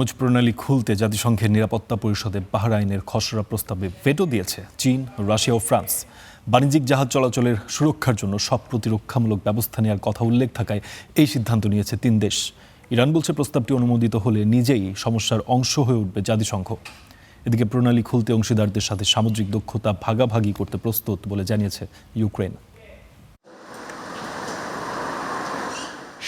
Hormuz প্রণালী খুলতে জাতিসংঘের নিরাপত্তা পরিষদে বাহরাইনের খসড়া প্রস্তাবে ভেটো দিয়েছে চীন, রাশিয়া ও ফ্রান্স। বাণিজ্যিক জাহাজ চলাচলের সুরক্ষার জন্য সব প্রতিরক্ষামূলক ব্যবস্থা নেওয়ার কথা উল্লেখ থাকায় এই সিদ্ধান্ত নিয়েছে তিন দেশ। ইরান বলছে প্রস্তাবটি অনুমোদিত হলে নিজেই সমস্যার অংশ হয়ে উঠবে জাতিসংঘ। এদিকে প্রণালী খুলতে অংশীদারদের সাথে সামুদ্রিক দক্ষতা ভাগাভাগি করতে প্রস্তুত বলে জানিয়েছে ইউক্রেন।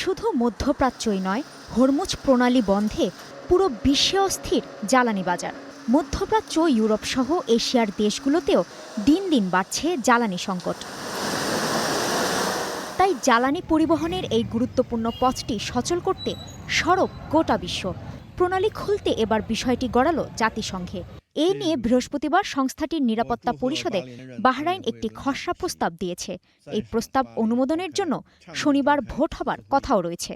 শুধু মধ্যপ্রাচ্যই নয়, হরমুজ প্রণালী বন্ধে পুরো বিশ্বে অস্থির জ্বালানি বাজার। মধ্যপ্রাচ্য, ইউরোপ সহ এশিয়ার দেশগুলোতেও দিন দিন বাড়ছে জ্বালানি সংকট। তাই জ্বালানি পরিবহনের এই গুরুত্বপূর্ণ পথটি সচল করতে সরব গোটা বিশ্ব। প্রণালী খুলতে এবার বিষয়টি গড়ালো জাতিসংঘে। এ নিয়ে বৃহস্পতিবার সংস্থাটির নিরাপত্তা পরিষদে বাহরাইন একটি খসড়া প্রস্তাব দিয়েছে। এই প্রস্তাব অনুমোদনের জন্য শনিবার ভোট হবার কথাও রয়েছে।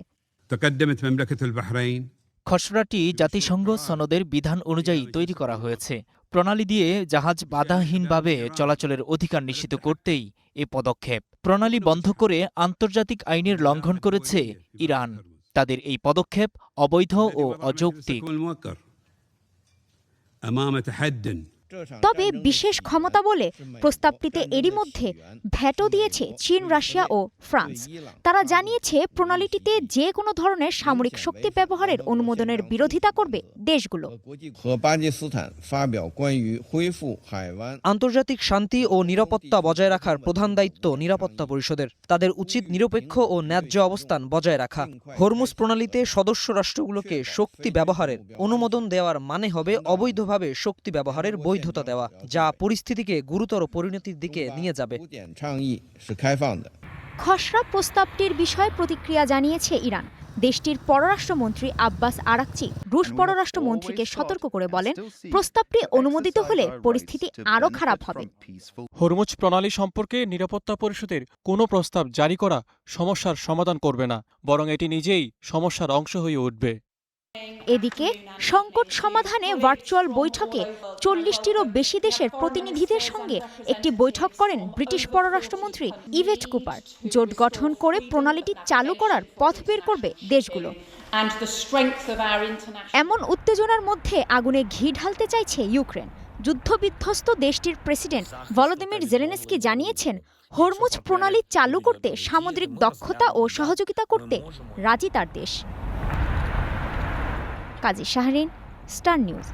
খসড়াটি জাতিসংঘ সনদের বিধান অনুযায়ী তৈরি করা হয়েছে। প্রণালী দিয়ে জাহাজ বাধাহীনভাবে চলাচলের অধিকার নিশ্চিত করতেই এ পদক্ষেপ। প্রণালী বন্ধ করে আন্তর্জাতিক আইনের লঙ্ঘন করেছে ইরান। তাদের এই পদক্ষেপ অবৈধ ও অযৌক্তিক। তবে বিশেষ ক্ষমতা বলে প্রস্তাবটিতে এরই মধ্যে ভেটো দিয়েছে চীন, রাশিয়া ও ফ্রান্স। তারা জানিয়েছে প্রণালীটিতে যে কোনো ধরনের সামরিক শক্তি ব্যবহারের অনুমোদনের বিরোধিতা করবে দেশগুলো। আন্তর্জাতিক শান্তি ও নিরাপত্তা বজায় রাখার প্রধান দায়িত্ব নিরাপত্তা পরিষদের। তাদের উচিত নিরপেক্ষ ও ন্যায্য অবস্থান বজায় রাখা। হরমুজ প্রণালীতে সদস্য রাষ্ট্রগুলোকে শক্তি ব্যবহারের অনুমোদন দেওয়ার মানে হবে অবৈধভাবে শক্তি ব্যবহারের বৈধতা দেওয়া, যা পরিস্থিতিকে গুরুতর পরিণতির দিকে নিয়ে যাবে। খসড়া প্রস্তাবটির বিষয়ে প্রতিক্রিয়া জানিয়েছে ইরান। দেশটির পররাষ্ট্রমন্ত্রী আব্বাস আরাকচি রুশ পররাষ্ট্রমন্ত্রীকে সতর্ক করে বলেন, প্রস্তাবটি অনুমোদিত হলে পরিস্থিতি আরও খারাপ হবে। হরমুজ প্রণালী সম্পর্কে নিরাপত্তা পরিষদের কোনো প্রস্তাব জারি করা সমস্যার সমাধান করবে না, বরং এটি নিজেই সমস্যার অংশ হয়ে উঠবে। এদিকে সংকট সমাধানে ভার্চুয়াল বৈঠকে 40টিরও বেশি দেশের প্রতিনিধিদের সঙ্গে একটি বৈঠক করেন ব্রিটিশ পররাষ্ট্রমন্ত্রী ইভেট কুপার। জোট গঠন করে প্রণালীটি চালু করার পথ বের করবে দেশগুলো। এমন উত্তেজনার মধ্যে আগুনে ঘি ঢালতে চাইছে ইউক্রেন। যুদ্ধবিধ্বস্ত দেশটির প্রেসিডেন্ট ভলোদিমির জেলেনস্কি জানিয়েছেন, হরমুজ প্রণালী চালু করতে সামুদ্রিক দক্ষতা ও সহযোগিতা করতে রাজি তার দেশ। কাজী শাহরিন, স্টার নিউজ।